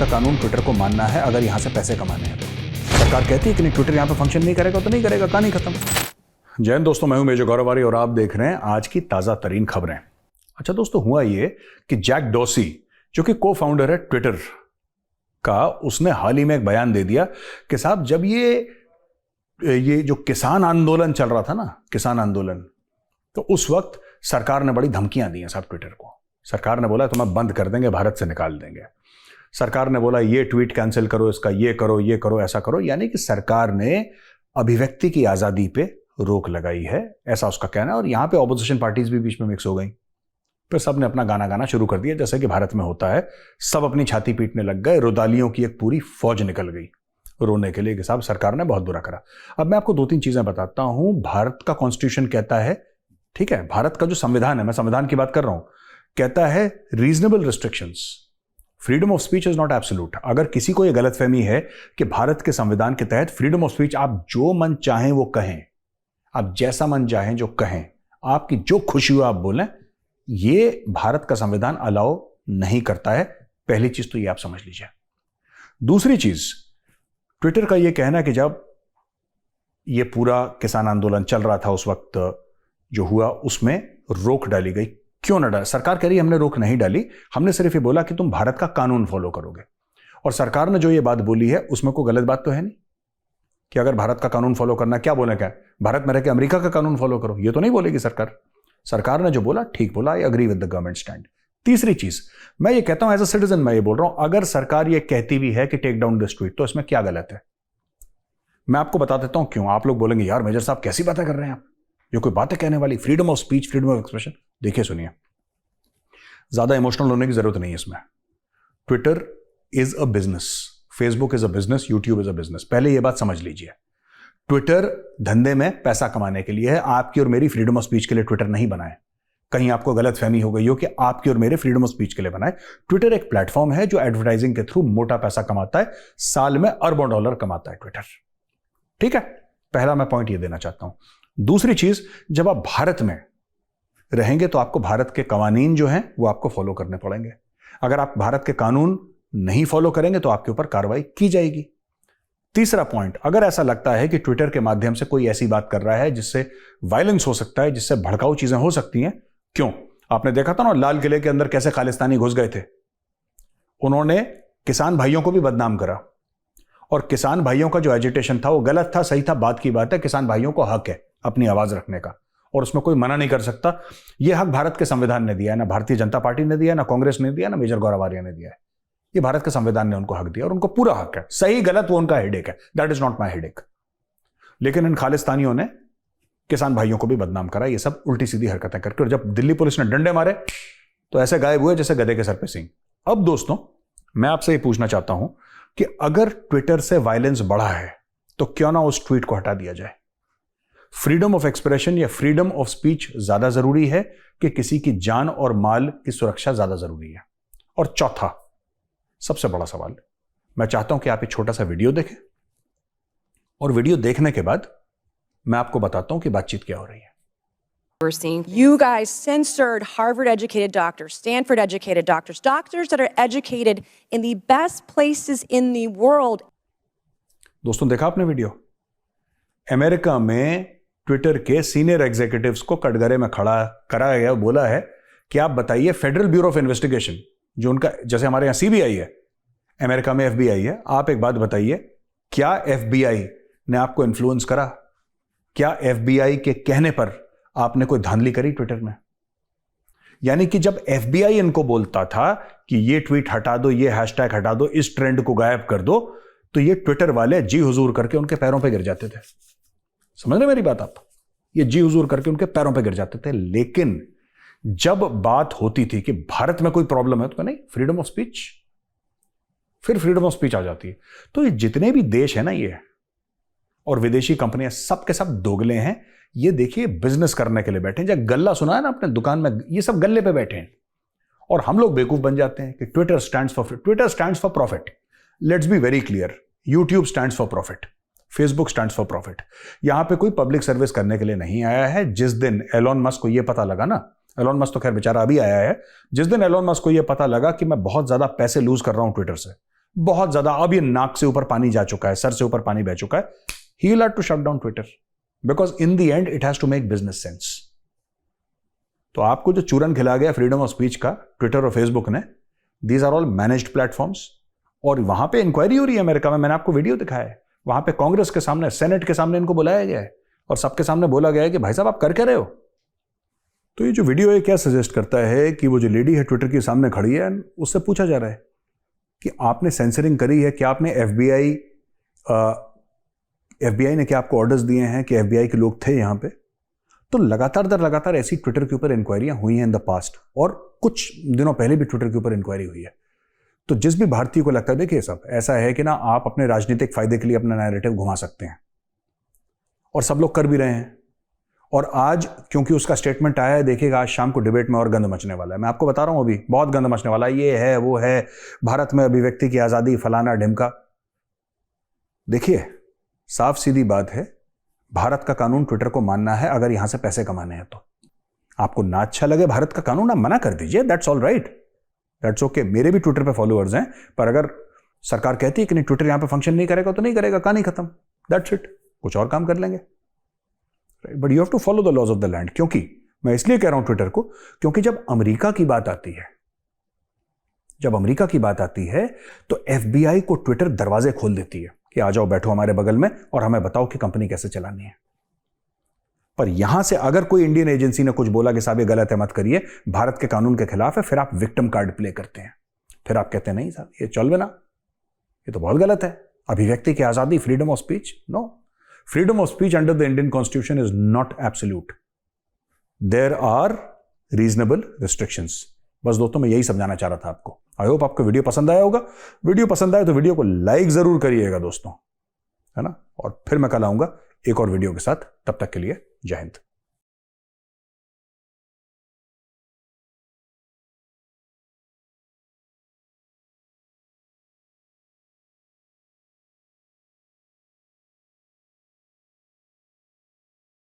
का कानून ट्विटर को मानना है अगर यहां से पैसे कमाने हैं तो। सरकार कहती है कि नहीं, ट्विटर यहां पे फंक्शन नहीं करेगा तो नहीं करेगा, कहानी खत्म। जय हिंद दोस्तों, मैं हूं मेजर गौरव और आप देख रहे हैं आज की ताजा तरीन खबरें। अच्छा दोस्तों, हुआ ये कि जैक डॉर्सी जो कि को फाउंडर है ट्विटर का, उसने हाल ही में एक बयान दे दिया कि साहब जब ये जो किसान आंदोलन चल रहा था ना, किसान आंदोलन, तो उस वक्त सरकार ने बड़ी धमकियां दी हैं साहब ट्विटर को। सरकार ने बोला तुम्हें बंद कर देंगे, भारत से निकाल देंगे। सरकार ने बोला ये ट्वीट कैंसिल करो, इसका ये करो, ऐसा करो। यानी कि सरकार ने अभिव्यक्ति की आजादी पे रोक लगाई है, ऐसा उसका कहना है। और यहां पे ऑपोजिशन पार्टीज भी बीच में मिक्स हो गई, फिर सबने अपना गाना गाना शुरू कर दिया, जैसे कि भारत में होता है। सब अपनी छाती पीटने लग गए, रुदालियों की एक पूरी फौज निकल गई रोने के लिए कि साहब सरकार ने बहुत बुरा करा। अब मैं आपको 2-3 चीजें बताता हूं। भारत का कॉन्स्टिट्यूशन कहता है, ठीक है, भारत का जो संविधान है, मैं संविधान की बात कर रहा हूं, कहता है reasonable restrictions, freedom of speech is not absolute. अगर किसी को यह गलतफहमी है कि भारत के संविधान के तहत फ्रीडम ऑफ स्पीच, आप जो मन चाहें वो कहें, आप जैसा मन चाहें जो कहें, आपकी जो खुशी हो आप बोलें, ये भारत का संविधान अलाउ नहीं करता है। पहली चीज तो ये आप समझ लीजिए। दूसरी चीज, ट्विटर का ये कहना है कि जब ये पूरा किसान आंदोलन चल रहा था उस वक्त जो हुआ उसमें रोक डाली गई। क्यों ना डाली? सरकार कह रही है हमने रोक नहीं डाली, हमने सिर्फ ये बोला कि तुम भारत का कानून फॉलो करोगे। और सरकार ने जो ये बात बोली है उसमें कोई गलत बात तो है नहीं कि अगर भारत का कानून फॉलो करना, क्या बोले, क्या भारत में रह के अमेरिका का कानून फॉलो करो, ये तो नहीं बोलेगी सरकार। सरकार ने जो बोला ठीक बोला, I agree with the government stand. तीसरी चीज, मैं ये कहता हूं एज अ सिटीजन, मैं ये बोल रहा हूं, अगर सरकार ये कहती भी है कि टेक डाउन दिस ट्वीट, तो इसमें क्या गलत है? मैं आपको बता देता हूं क्यों। आप लोग बोलेंगे यार मेजर साहब कैसी बातें कर रहे हैं आप, ये कोई बातें कहने वाली, freedom of speech, freedom of expression. देखिए सुनिए, ज्यादा इमोशनल होने की जरूरत नहीं है इसमें। Twitter is a business, Facebook is a business, YouTube is a business. पहले यह बात समझ लीजिए, ट्विटर धंधे में पैसा कमाने के लिए है, आपकी और मेरी फ्रीडम ऑफ स्पीच के लिए ट्विटर नहीं बनाए। कहीं आपको गलत फहमी हो गई हो कि आपकी और मेरे फ्रीडम ऑफ स्पीच के लिए बनाए। ट्विटर एक प्लेटफॉर्म है जो एडवर्टाइजिंग के थ्रू मोटा पैसा कमाता है, साल में अरबों डॉलर कमाता है ट्विटर, ठीक है। पहला मैं पॉइंट ये देना चाहता हूं। दूसरी चीज, जब आप भारत में रहेंगे तो आपको भारत के कानून जो हैं वो आपको फॉलो करने पड़ेंगे। अगर आप भारत के कानून नहीं फॉलो करेंगे तो आपके ऊपर कार्रवाई की जाएगी। तीसरा पॉइंट, अगर ऐसा लगता है कि ट्विटर के माध्यम से कोई ऐसी बात कर रहा है जिससे वायलेंस हो सकता है, जिससे भड़काऊ चीजें हो सकती हैं, क्यों? आपने देखा था ना लाल किले के अंदर कैसे खालिस्तानी घुस गए थे, उन्होंने किसान भाइयों को भी बदनाम करा। और किसान भाइयों का जो एजिटेशन था वो गलत था, सही था, बात की बात है, किसान भाइयों को हक है अपनी आवाज रखने का और उसमें कोई मना नहीं कर सकता। यह हक भारत के संविधान ने दिया है, ना भारतीय जनता पार्टी ने दिया, ना कांग्रेस ने दिया, ना मेजर गौरव आर्य ने दिया है। ये भारत के संविधान ने उनको हक दिया और उनको पूरा हक है। सही गलत वो उनका हेडेक है, that is not my headache. लेकिन इन खालिस्तानियों ने किसान भाइयों को भी बदनाम करा, ये सब उल्टी सीधी हरकतें करके। और जब दिल्ली पुलिस ने डंडे मारे तो ऐसे गायब हुए जैसे गधे के सर पे सींग। अब दोस्तों, मैं आपसे ये पूछना चाहता हूं कि अगर ट्विटर से वायलेंस बढ़ा है तो क्यों ना उस ट्वीट को हटा दिया जाए? फ्रीडम ऑफ एक्सप्रेशन या फ्रीडम ऑफ स्पीच ज्यादा जरूरी है कि किसी की जान और माल की सुरक्षा ज्यादा जरूरी है? और चौथा, सबसे बड़ा सवाल, मैं चाहता हूं कि आप एक छोटा सा वीडियो देखें और वीडियो देखने के बाद मैं आपको बताता हूं कि बातचीत क्या हो रही है। We're seeing you guys censored Harvard-educated doctors, Stanford-educated doctors, doctors that are educated in the best places in the world. दोस्तों देखा आपने वीडियो? अमेरिका में ट्विटर के सीनियर एग्जीक्यूटिव्स को कटघरे में खड़ा कराया गया, बोला है कि आप बताइए, फेडरल ब्यूरो ऑफ इन्वेस्टिगेशन जो उनका, जैसे हमारे यहां सीबीआई है, अमेरिका में एफबीआई है, आप एक बात बताइए, क्या एफबीआई ने आपको इन्फ्लुएंस करा? क्या एफबीआई के कहने पर आपने कोई धांधली करी ट्विटर में? यानी कि जब एफबीआई इनको बोलता था कि ये ट्वीट हटा दो, ये हैशटैग हटा दो, इस ट्रेंड को गायब कर दो, तो ये ट्विटर वाले जी हुजूर करके उनके पैरों पे गिर जाते थे। समझ रहे मेरी बात आप? ये जी हुजूर करके उनके पैरों पे गिर जाते थे। लेकिन जब बात होती थी कि भारत में कोई प्रॉब्लम है तो नहीं, फ्रीडम ऑफ स्पीच, फिर फ्रीडम ऑफ स्पीच आ जाती है। तो ये जितने भी देश है ना, ये और विदेशी कंपनियां, सब के सब दोगले हैं। ये देखिए बिजनेस करने के लिए बैठे हैं। जब गल्ला सुना है ना अपने दुकान में, ये सब गल्ले पे बैठे हैं और हम लोग बेवकूफ बन जाते हैं कि Twitter stands for profit. Let's be very clear, YouTube stands for profit, Facebook stands for profit. यहां पे कोई पब्लिक सर्विस करने के लिए नहीं आया है। जिस दिन एलोन मस्क को यह पता लगा ना, एलोन मस्क तो खैर बेचारा अभी आया है, जिस दिन एलोन मस्क को यह पता लगा कि मैं बहुत ज्यादा पैसे लूज कर रहा हूं ट्विटर से, बहुत ज्यादा, अब ये नाक से ऊपर पानी जा चुका है, सर से ऊपर पानी बह चुका है, he will have to shut down Twitter because in the end it has to make business sense. तो आपको जो चूरन खिला गया फ्रीडम ऑफ स्पीच का ट्विटर और फेसबुक ने, these are all managed platforms, और वहां पे इंक्वायरी हो रही है अमेरिका में। मैंने आपको वीडियो दिखाया है, वहां पे कांग्रेस के सामने, सेनेट के सामने इनको बुलाया गया है और सबके सामने बोला गया है कि भाई साहब आप कर क्या रहे हो। तो ये जो वीडियो है क्या सजेस्ट करता है कि वो जो लेडी है ट्विटर के सामने खड़ी है, उससे पूछा जा रहा है कि आपने सेंसरिंग करी है, क्या आपने एफबीआई ने क्या आपको ऑर्डर्स दिए हैं कि एफबीआई के लोग थे यहां पे। तो लगातार दर लगातार ऐसी ट्विटर के ऊपर इंक्वायरियां हुई हैं इन द पास्ट, और कुछ दिनों पहले भी ट्विटर के ऊपर इंक्वायरी हुई है। तो जिस भी भारतीय को लगता है, देखिए सब ऐसा है कि ना आप अपने राजनीतिक फायदे के लिए अपना नैरेटिव घुमा सकते हैं, और सब लोग कर भी रहे हैं। और आज क्योंकि उसका स्टेटमेंट आया है, देखिएगा आज शाम को डिबेट में और गंद मचने वाला है। मैं आपको बता रहा हूं, अभी बहुत गंद मचने वाला है, ये है वो है, भारत में अभिव्यक्ति की आजादी, फलाना ढिमका। देखिए साफ सीधी बात है, भारत का कानून ट्विटर को मानना है अगर यहां से पैसे कमाने हैं। तो आपको ना अच्छा लगे भारत का कानून, आप मना कर दीजिए, that's all right, that's okay. मेरे भी ट्विटर पे फॉलोअर्स हैं, पर अगर सरकार कहती है कि नहीं ट्विटर यहां पे फंक्शन नहीं करेगा तो नहीं करेगा, कहानी खत्म, दैट्स इट, कुछ और काम कर लेंगे। But you have to follow the laws of the land. क्योंकि मैं इसलिए कह रहा हूं ट्विटर को, क्योंकि जब अमेरिका की बात आती है, तो एफबीआई को ट्विटर दरवाजे खोल देती है कि आ जाओ बैठो हमारे बगल में और हमें बताओ कि कंपनी कैसे चलानी है। पर यहां से अगर कोई इंडियन एजेंसी ने कुछ बोला कि साहब ये गलत है मत करिए, भारत के कानून के खिलाफ है, फिर आप विक्टिम कार्ड प्ले करते हैं। फिर आप कहते हैं नहीं साहब ये चल बिना, ये तो बहुत गलत है, अभिव्यक्ति की आजादी, freedom of speech, no, freedom of speech under the Indian constitution is not absolute, there are reasonable restrictions. बस दोस्तों मैं यही समझाना चाह रहा था आपको। आई होप आपको वीडियो पसंद आया होगा। वीडियो पसंद आए तो वीडियो को लाइक जरूर करिएगा दोस्तों, है ना। और फिर मैं कल आऊंगा एक और वीडियो के साथ, तब तक के लिए जय हिंद।